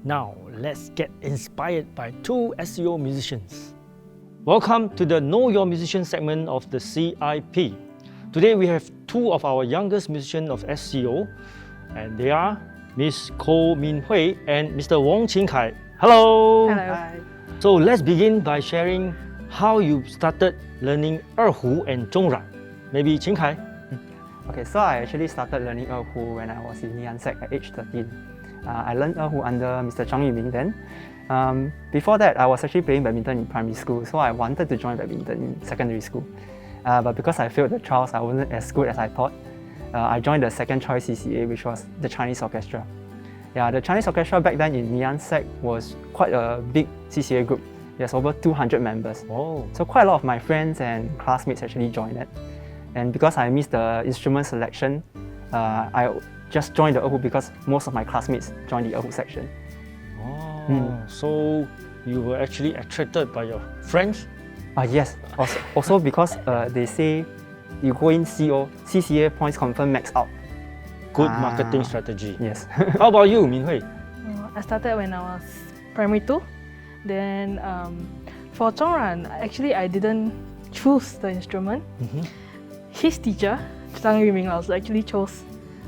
Now, let's get inspired by two SEO musicians. Welcome to the Know Your Musician segment of the CIP. Today we have two of our youngest musicians of SEO, and they are Miss Koh Minhui and Mr. Wong Qin Kai. Hello! Hello. Hi. So let's begin by sharing how you started learning erhu and zhongruan. Maybe Qin Kai? Okay, so I actually started learning erhu when I was in Ngee Sec at age 13. I learned erhu under Mr. Zhang Yuming then. Before that, I was actually playing badminton in primary school, so I wanted to join badminton in secondary school. But because I failed the trials, I wasn't as good as I thought. I joined the second choice CCA, which was the Chinese Orchestra. Yeah, the Chinese Orchestra back then in Ngee Sec was quite a big CCA group. There's over 200 members. Oh. So quite a lot of my friends and classmates actually joined it. And because I missed the instrument selection, I just joined the erhu because most of my classmates joined the erhu section. Oh, so you were actually attracted by your friends? Yes, also because they say you go in CO, CCA points confirm max out. Good marketing strategy. Yes. How about you, Minhui? I started when I was primary 2. Then for zhongruan, actually I didn't choose the instrument. His teacher, Zhang Yuming, also actually chose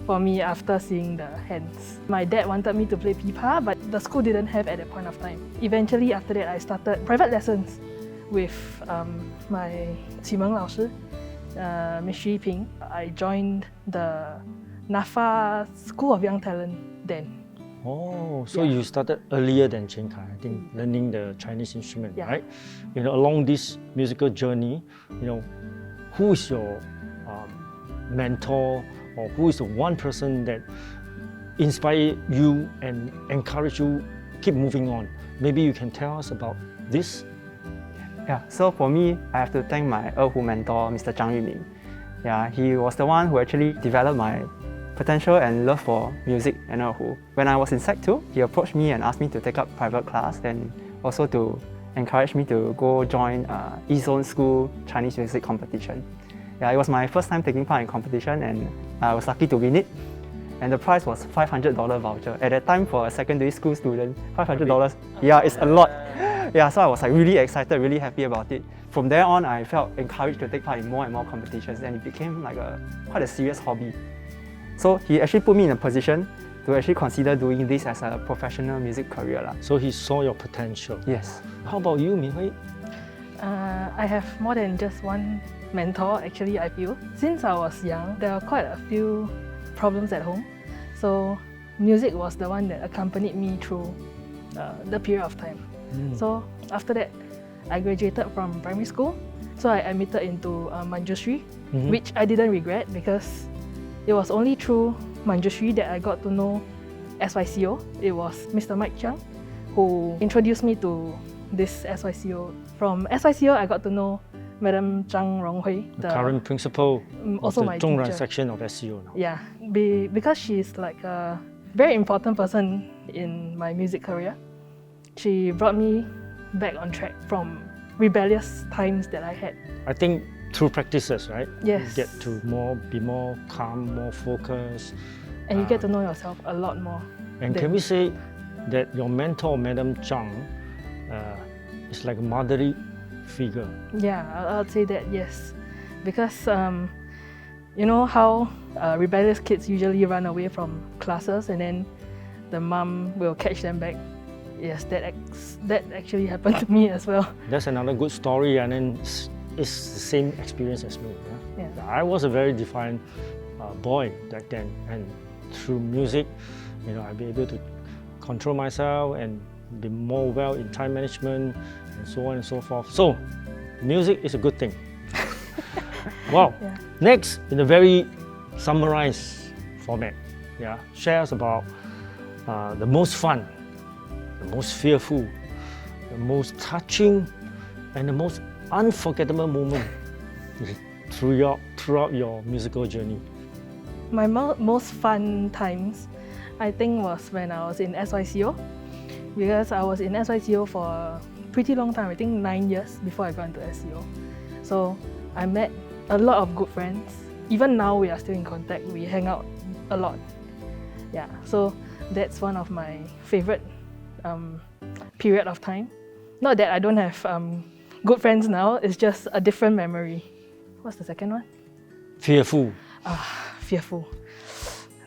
for me after seeing the hands. My dad wanted me to play pipa, but the school didn't have at that point of time. Eventually, after that, I started private lessons with my Qimeng 老师, Miss Xu Yiping. I joined the NAFA School of Young Talent then. Oh, so you started earlier than Qin Kai, I think, learning the Chinese instrument, Yeah. right? Along this musical journey, who is your mentor, or who is the one person that inspired you and encouraged you keep moving on? Maybe you can tell us about this? Yeah, so for me, I have to thank my erhu mentor, Mr. Zhang Yuming. Yeah, he was the one who actually developed my potential and love for music and erhu. When I was in Sec 2, he approached me and asked me to take up private class and also to encourage me to go join E-Zone School Chinese music competition. Yeah, it was my first time taking part in competition and I was lucky to win it. And the prize was $500 voucher. At that time, for a secondary school student, $500, yeah, it's a lot. Yeah, so I was really excited, really happy about it. From there on, I felt encouraged to take part in more and more competitions, and it became like quite a serious hobby. So he actually put me in a position to actually consider doing this as a professional music career. So he saw your potential. Yes. How about you, Minhui? I have more than just one mentor, actually, I feel. Since I was young, there were quite a few problems at home. So music was the one that accompanied me through the period of time. So after that, I graduated from primary school. So I admitted into Manjushri, which I didn't regret because it was only through Manjushri that I got to know SYCO. It was Mr. Mike Chiang who introduced me to this SYCO. From SYCO, I got to know Madam Zhang Ronghui, the current principal also of the my zhongruan teacher. section of SEO now. Yeah, because she's like a very important person in my music career. She brought me back on track from rebellious times that I had. I think through practices, right? Yes. You get to be more calm, more focused. And you get to know yourself a lot more. And can we say that your mentor, Madam Zhang, is like a motherly figure? Yeah, I'll say that, yes. Because you know how rebellious kids usually run away from classes and then the mom will catch them back. Yes, that actually happened to me as well. That's another good story, and then it's the same experience as me. Yeah. I was a very defiant boy back then, and through music, I'd be able to control myself and be more well in time management and so on and so forth. So, music is a good thing. Wow. Yeah. Next, in a very summarized format, share us about the most fun, the most fearful, the most touching, and the most unforgettable moment throughout your musical journey. My most fun times, I think, was when I was in SYCO, because I was in SYCO for a pretty long time, I think 9 years before I got into SEO. So I met a lot of good friends. Even now we are still in contact, we hang out a lot. Yeah, so that's one of my favorite period of time. Not that I don't have good friends now, it's just a different memory. What's the second one? Fearful. Fearful.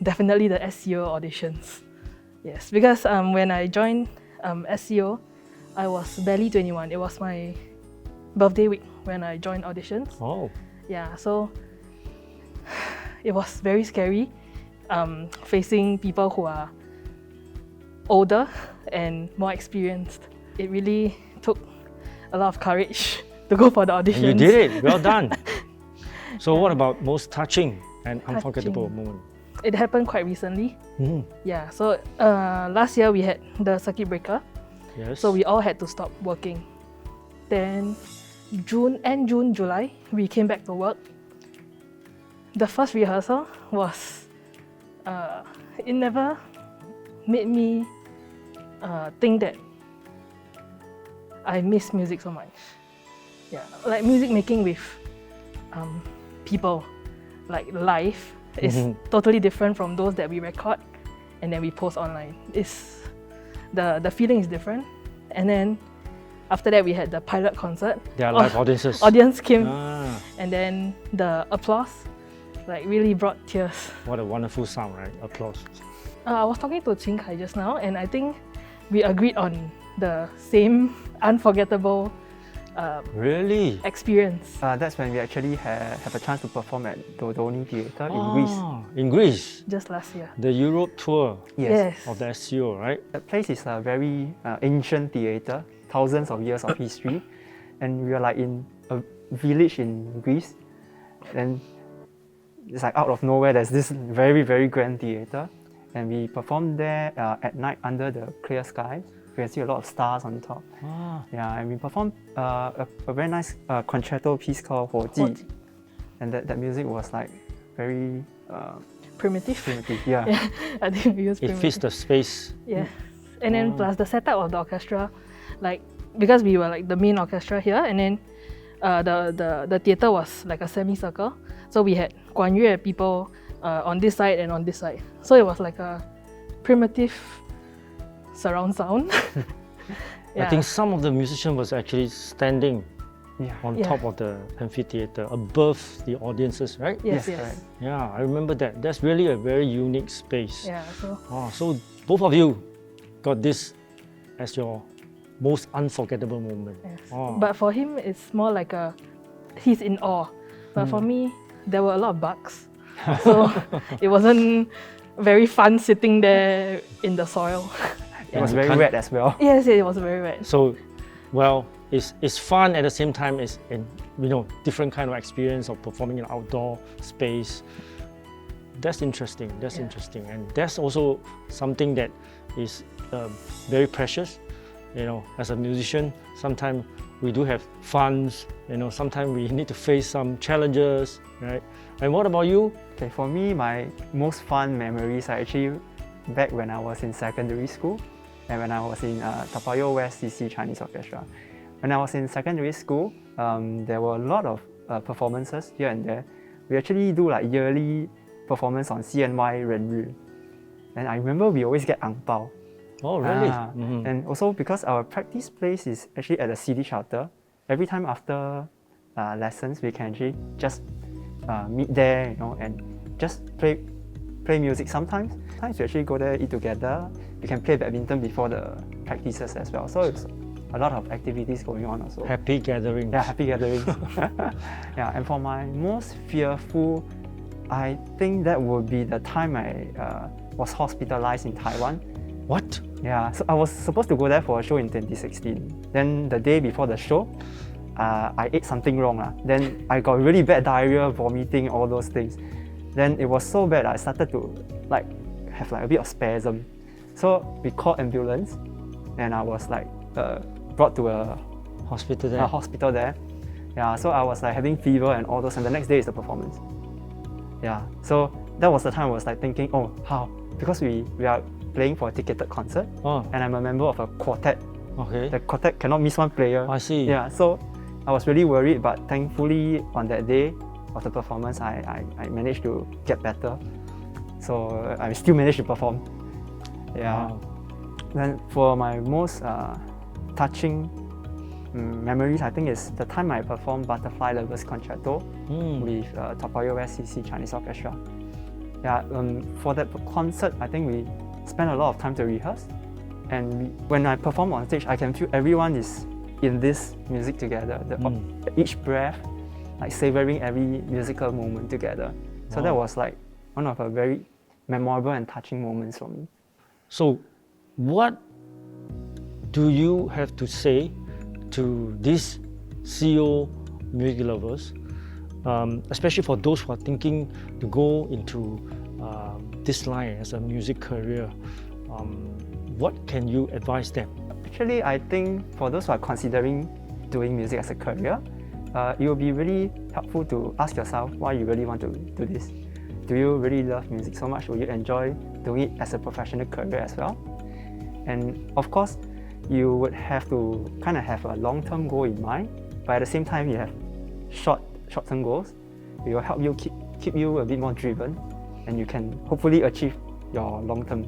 Definitely the SEO auditions. Yes, because when I joined SEO, I was barely 21. It was my birthday week when I joined auditions. Oh. Yeah, so it was very scary facing people who are older and more experienced. It really took a lot of courage to go for the auditions. And you did it. Well done. So what about most touching and unforgettable moment? It happened quite recently. Mm. Yeah, so last year we had the circuit breaker. Yes. So we all had to stop working. Then June, July, we came back to work. The first rehearsal was, it never made me think that I miss music so much. Yeah, like music making with people, like live, is totally different from those that we record and then we post online. It's the feeling is different. And then after that we had the pilot concert. There are live audiences. Audience came, Ah, and then the applause like really brought tears. what a wonderful sound, right? Applause. I was talking to Qin Kai just now, and I think we agreed on the same unforgettable Really? experience. That's when we actually have a chance to perform at Dodoni Theatre in Greece. Ah, in Greece. Just last year. The Europe tour Yes. of the SEO, right? That place is a very ancient theatre, thousands of years of history, and we were like in a village in Greece, and it's like out of nowhere there's this very, very grand theatre, and we performed there at night under the clear skies. You can see a lot of stars on top. Ah, Yeah, and we performed a very nice concerto piece called 火鸡, and that music was like very Primitive. primitive. Yeah. I think we used it primitive. fits the space. Yeah. And then plus the setup of the orchestra, like because we were like the main orchestra here, and then the theatre was like a semicircle. So we had 管乐 people on this side and on this side. So it was like a primitive surround sound. I think some of the musicians was actually standing Yeah. on Yeah. top of the amphitheater, above the audiences, right? Yes, Yes, yes. correct. Yeah, I remember that. That's really a very unique space. Yeah. So Oh, so both of you got this as your most unforgettable moment. yes. Oh. But for him, it's more like he's in awe. But for me, there were a lot of bugs, so it wasn't very fun sitting there in the soil. It was you very can't- wet as well. Yes, it was very wet. So, well, it's fun at the same time. It's in different kind of experience of performing in outdoor space. That's interesting. That's interesting, and that's also something that is very precious. As a musician, sometimes we do have funs. Sometimes we need to face some challenges, right? And what about you? Okay, for me, my most fun memories are actually back when I was in secondary school and when I was in Tapayo West CC Chinese Orchestra. When I was in secondary school, there were a lot of performances here and there. We actually do like yearly performance on CNY 人日. And I remember we always get ang pao. Oh, really? And also because our practice place is actually at the CD shelter, every time after lessons, we can actually just meet there, and just play music. Sometimes we actually go there, eat together. We can play badminton before the practices as well. So it's a lot of activities going on also. Happy gatherings. Yeah, happy gatherings. Yeah, and for my most fearful, I think that would be the time I was hospitalized in Taiwan. What? Yeah, so I was supposed to go there for a show in 2016. Then the day before the show, I ate something wrong. Then I got really bad diarrhea, vomiting, all those things. Then it was so bad, I started to have a bit of spasm. So we called ambulance, and I was brought to a Hospital there. hospital there. Yeah, so I was having fever and all those, and the next day is the performance. Yeah, so that was the time I was thinking, oh, how? Because we are playing for a ticketed concert, Oh, and I'm a member of a quartet. okay. The quartet cannot miss one player. I see. Yeah, so I was really worried, but thankfully on that day of the performance, I managed to get better. So I still managed to perform. Yeah. Wow. Then for my most touching memories, I think is the time I performed Butterfly Lovers Concerto with Toa Payoh SCC Chinese Orchestra. Yeah, for that concert, I think we spent a lot of time to rehearse. And when I perform on stage, I can feel everyone is in this music together. Each breath, like savoring every musical moment together. So that was like one of a very memorable and touching moments for me. So, what do you have to say to these CEO music lovers, especially for those who are thinking to go into this line as a music career? What can you advise them? Actually, I think for those who are considering doing music as a career, it will be really helpful to ask yourself why you really want to do this. Do you really love music so much? Will you enjoy doing it as a professional career as well? And of course, you would have to kind of have a long-term goal in mind, but at the same time, you have short-term goals. It will help you keep you a bit more driven, and you can hopefully achieve your long-term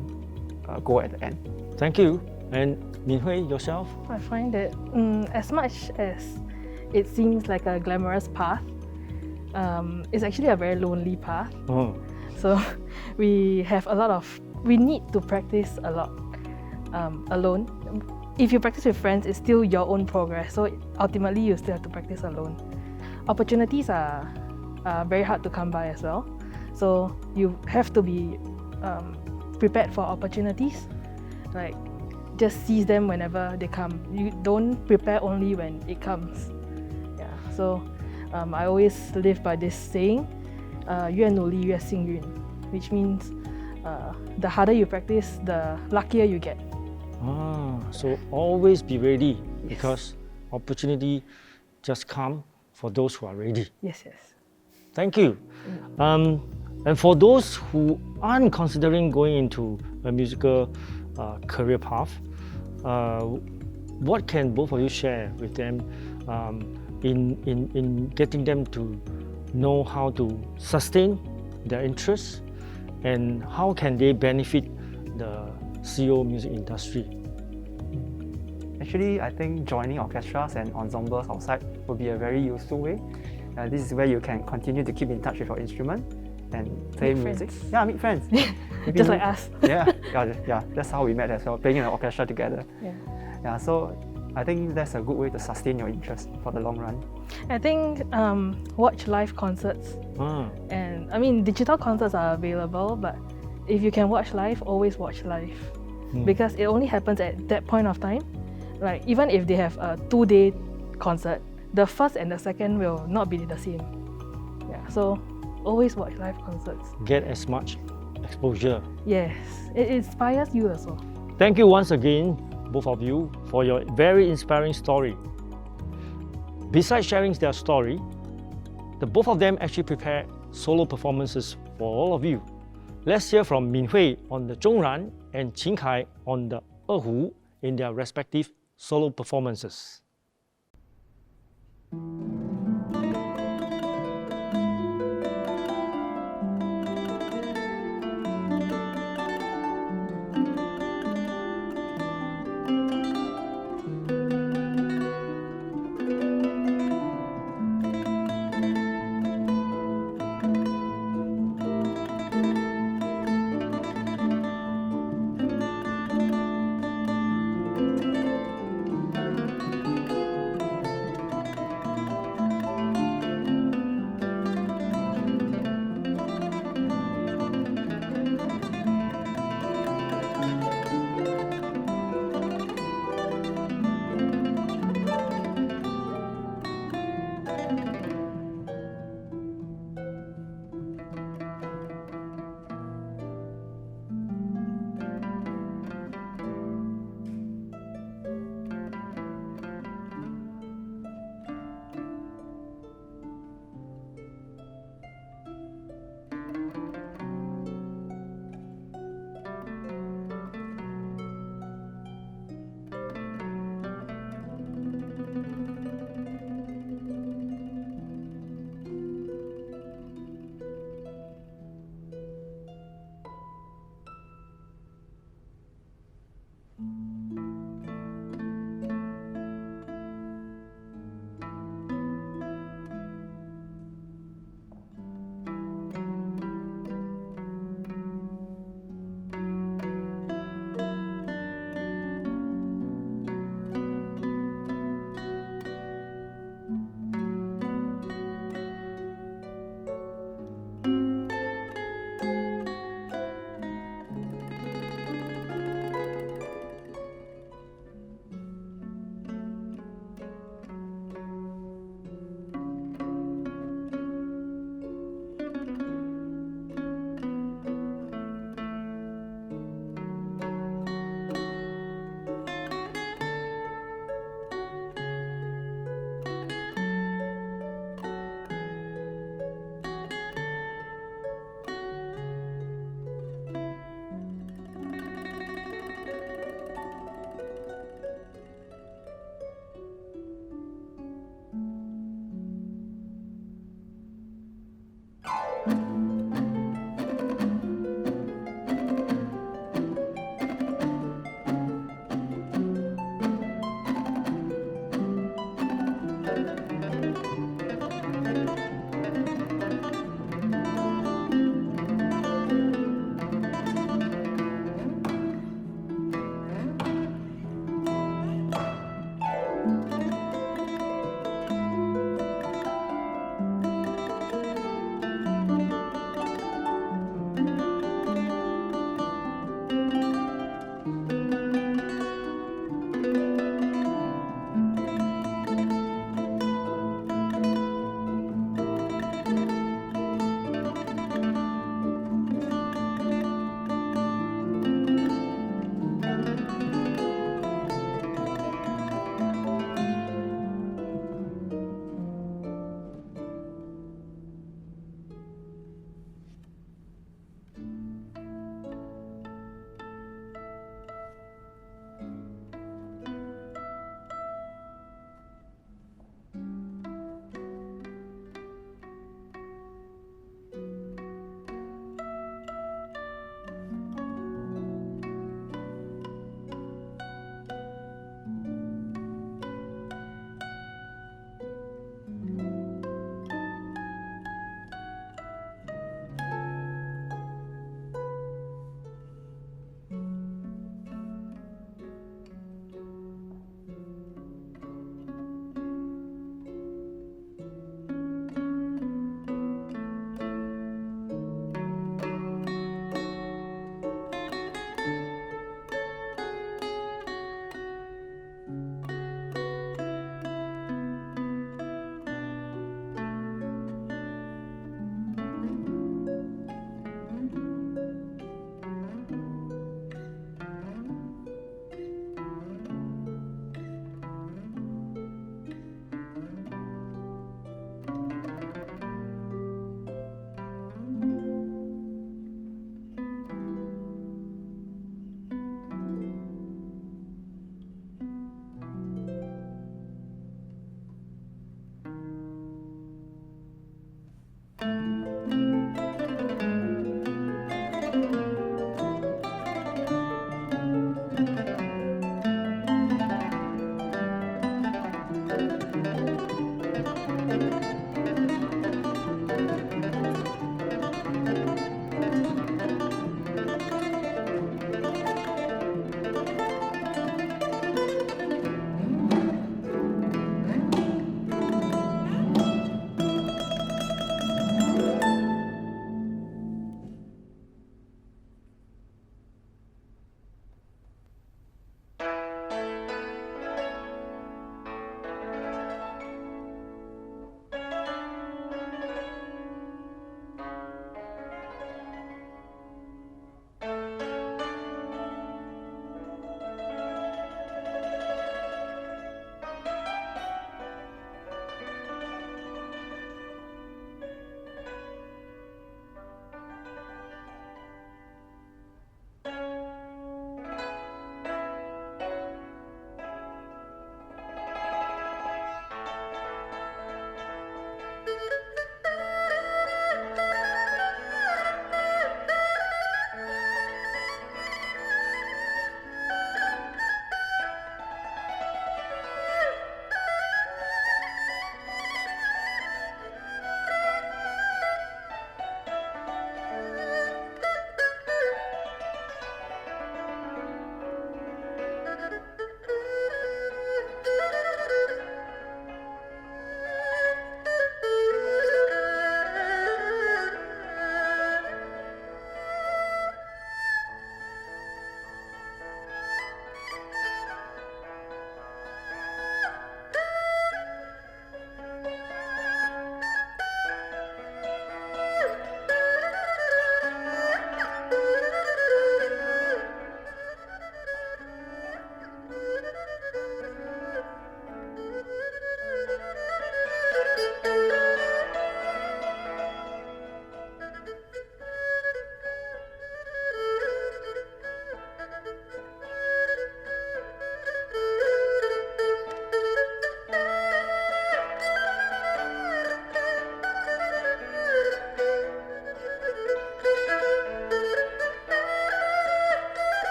goal at the end. Thank you. And Minhui, yourself? I find that as much as it seems like a glamorous path, it's actually a very lonely path. So we need to practice a lot alone. If you practice with friends, it's still your own progress. So ultimately, you still have to practice alone. Opportunities are very hard to come by as well. So you have to be prepared for opportunities. Like, just seize them whenever they come. You don't prepare only when it comes. Yeah. So I always live by this saying, 越努力越幸运, which means the harder you practice, the luckier you get. So always be ready, because opportunity just come for those who are ready. Yes. Thank you. And for those who aren't considering going into a musical career path, what can both of you share with them in getting them to know how to sustain their interests, and how can they benefit the CEO music industry? Actually, I think joining orchestras and ensembles outside would be a very useful way. This is where you can continue to keep in touch with your instrument and play music. Friends. Yeah, meet friends. Just like us. Yeah. That's how we met as well, playing in an orchestra together. Yeah. So I think that's a good way to sustain your interest for the long run. I think watch live concerts. And I mean, digital concerts are available, but if you can watch live, always watch live. Because it only happens at that point of time. Like, even if they have a 2-day concert, the first and the second will not be the same. Yeah, so always watch live concerts. Get as much exposure. Yes, it inspires you also. Thank you once again, both of you, for your very inspiring story. Besides sharing their story, the both of them actually prepare solo performances for all of you. Let's hear from Minhui on the zhongruan and Qin Kai on the erhu in their respective solo performances.